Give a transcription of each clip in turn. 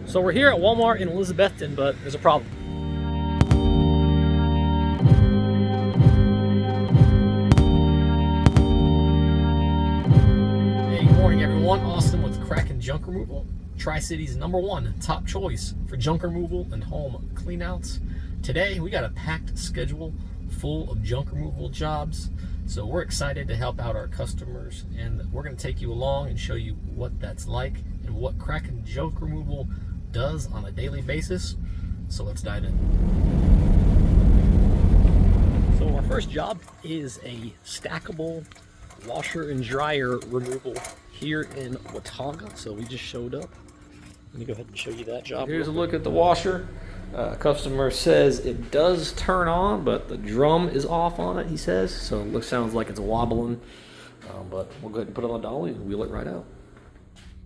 So we're here at Walmart in Elizabethton, but there's a problem. Hey, good morning everyone. Austin with Kraken Junk Removal, Tri-City's #1 top choice for junk removal and home cleanouts. Today we got a packed schedule full of junk removal jobs, so we're excited to help out our customers, and we're going to take you along and show you what that's like and what Kraken Junk Removal does on a daily basis. So let's dive in. So our first job is a stackable washer and dryer removal here in Watauga. So we just showed up. Let me go ahead and show you that job. Here's a look at the washer. Customer says it does turn on, but the drum is off on it, he says. So it sounds like it's wobbling, but we'll go ahead and put it on dolly and wheel it right out.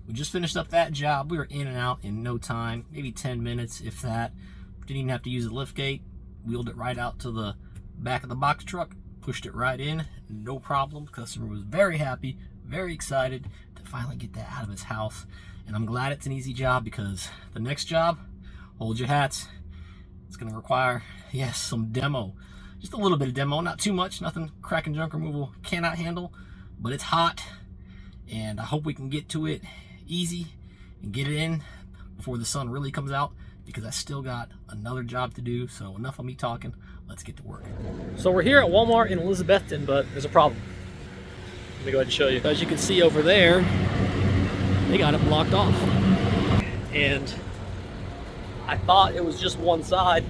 We just finished up that job. We were in and out in no time, maybe 10 minutes, if that. Didn't even have to use a lift gate. Wheeled it right out to the back of the box truck, pushed it right in, no problem. Customer was very happy, very excited to finally get that out of his house. And I'm glad it's an easy job, because the next job, hold your hats, it's gonna require, yes, some demo. Just a little bit of demo, not too much, nothing Kraken Junk Removal cannot handle, but it's hot, and I hope we can get to it easy and get it in before the sun really comes out, because I still got another job to do. So enough of me talking, let's get to work. So we're here at Walmart in Elizabethton, but there's a problem. Let me go ahead and show you. As you can see over there, they got it blocked off. And I thought it was just one side,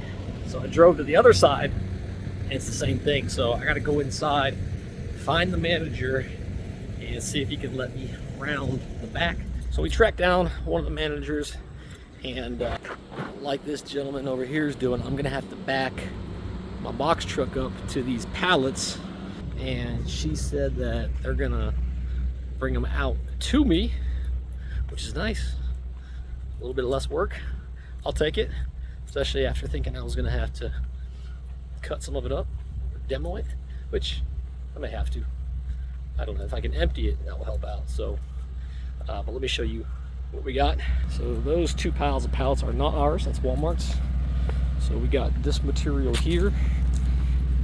so I drove to the other side, and it's the same thing. So I gotta go inside, find the manager, and see if he can let me round the back. So we tracked down one of the managers, and like this gentleman over here is doing, I'm gonna have to back my box truck up to these pallets, and she said that they're gonna bring them out to me, which is nice. A little bit less work. I'll take it, especially after thinking I was gonna have to cut some of it up, or demo it, which I may have to. I don't know if I can empty it, that will help out. So, but let me show you what we got. So those two piles of pallets are not ours, that's Walmart's. So we got this material here,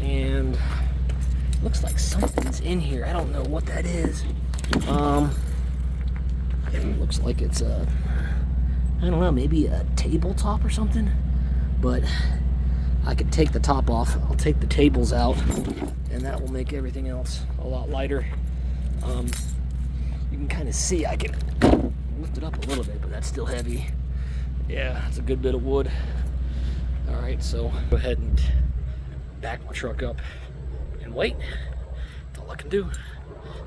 and it looks like something's in here. I don't know what that is. It looks like it's a, I don't know, maybe a tabletop or something, but I could take the top off. I'll take the tables out, and that will make everything else a lot lighter. You can kind of see, I can lift it up a little bit, but that's still heavy. Yeah, it's a good bit of wood. All right, so go ahead and back my truck up and wait. That's all I can do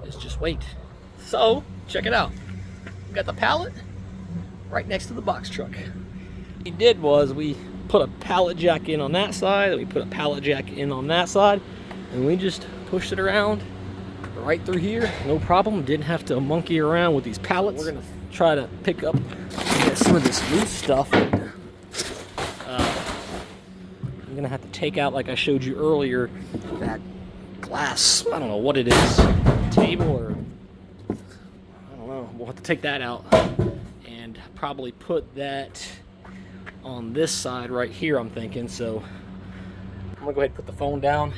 is just wait. So check it out. We got the pallet right next to the box truck. What we did was we put a pallet jack in on that side, and we put a pallet jack in on that side, and we just pushed it around right through here, no problem. Didn't have to monkey around with these pallets. We're gonna try to pick up some of this loose stuff. And, I'm gonna have to take out, like I showed you earlier, that glass, I don't know what it is, table, or I don't know. We'll have to take that out and probably put that on this side right here, I'm thinking. So I'm gonna go ahead and put the phone down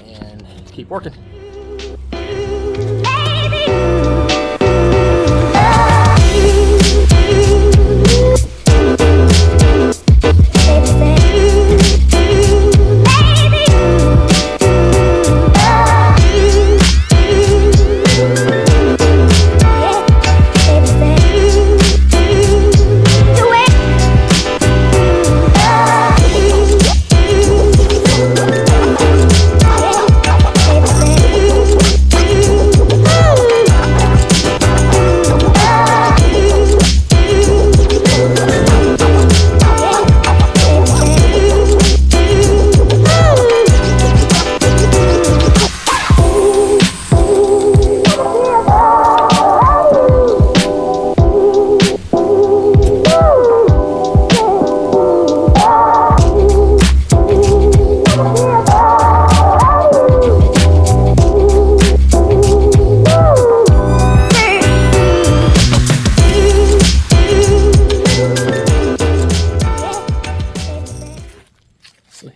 and keep working.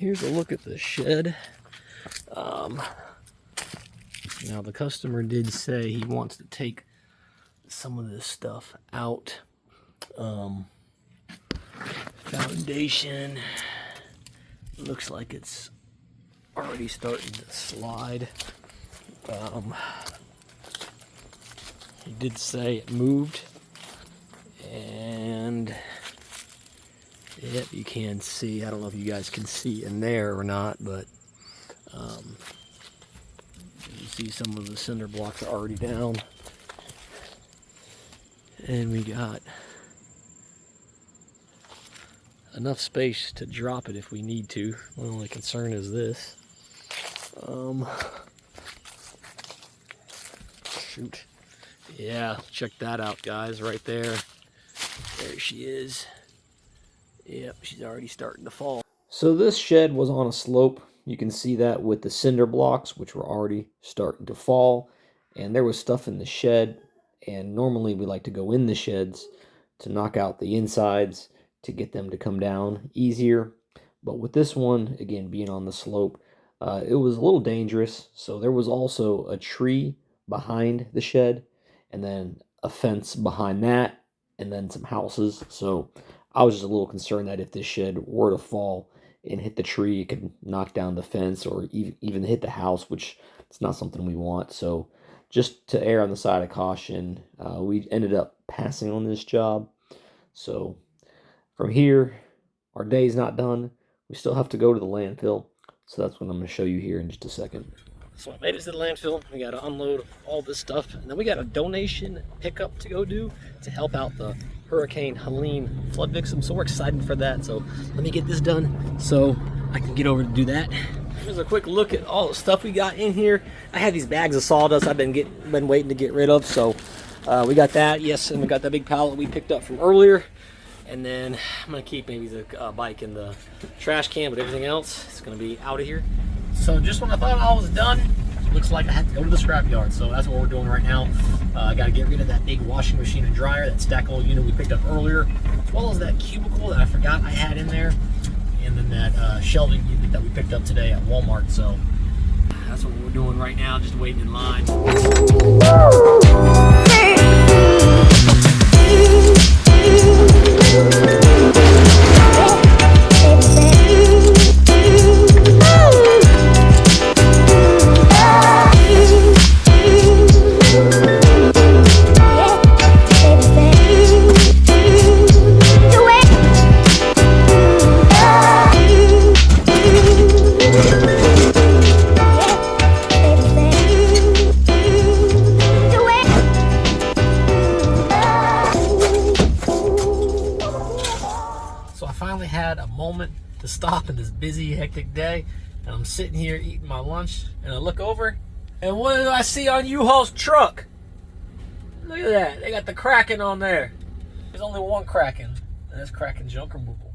here's a look at the shed. Now the customer did say he wants to take some of this stuff out. Foundation looks like it's already starting to slide. He did say it moved, and yep, you can see. I don't know if you guys can see in there or not, but you see some of the cinder blocks are already down. And we got enough space to drop it if we need to. The only concern is this. Shoot. Yeah, check that out, guys, right there. There she is. Yep, she's already starting to fall. So this shed was on a slope. You can see that with the cinder blocks, which were already starting to fall. And there was stuff in the shed. And normally we like to go in the sheds to knock out the insides to get them to come down easier. But with this one, again, being on the slope, it was a little dangerous. So there was also a tree behind the shed, and then a fence behind that, and then some houses. So I was just a little concerned that if this shed were to fall and hit the tree, it could knock down the fence or even hit the house, which it's not something we want. So just to err on the side of caution, we ended up passing on this job. So from here, our day's not done. We still have to go to the landfill. So that's what I'm going to show you here in just a second. So I made it to the landfill. We got to unload all this stuff. And then we got a donation pickup to go do to help out the Hurricane Helene flood victims. So we're excited for that. So let me get this done so I can get over to do that. Here's a quick look at all the stuff we got in here. I have these bags of sawdust I've been waiting to get rid of. So we got that, yes, and we got that big pallet we picked up from earlier. And then I'm gonna keep maybe the bike in the trash can, but everything else is gonna be out of here. So just when I thought I was done, looks like I had to go to the scrapyard. So that's what we're doing right now. I gotta get rid of that big washing machine and dryer, that stackable unit we picked up earlier, as well as that cubicle that I forgot I had in there, and then that shelving unit that we picked up today at Walmart. So that's what we're doing right now, just waiting in line. Had a moment to stop in this busy, hectic day, and I'm sitting here eating my lunch, and I look over, and what do I see on U-Haul's truck? Look at that. They got the Kraken on there. There's only one Kraken, and that's Kraken Junk Removal.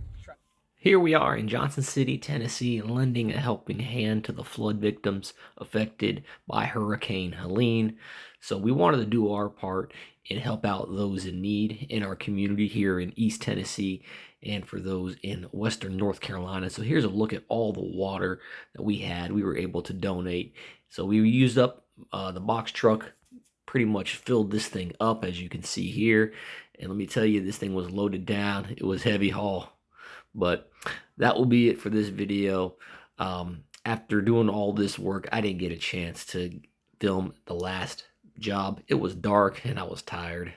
Here we are in Johnson City, Tennessee, lending a helping hand to the flood victims affected by Hurricane Helene. So we wanted to do our part and help out those in need in our community here in East Tennessee and for those in Western North Carolina. So here's a look at all the water that we were able to donate. So we used up the box truck, pretty much filled this thing up, as you can see here. And let me tell you, this thing was loaded down. It was heavy haul. But that will be it for this video. After doing all this work, I didn't get a chance to film the last job. It was dark and I was tired.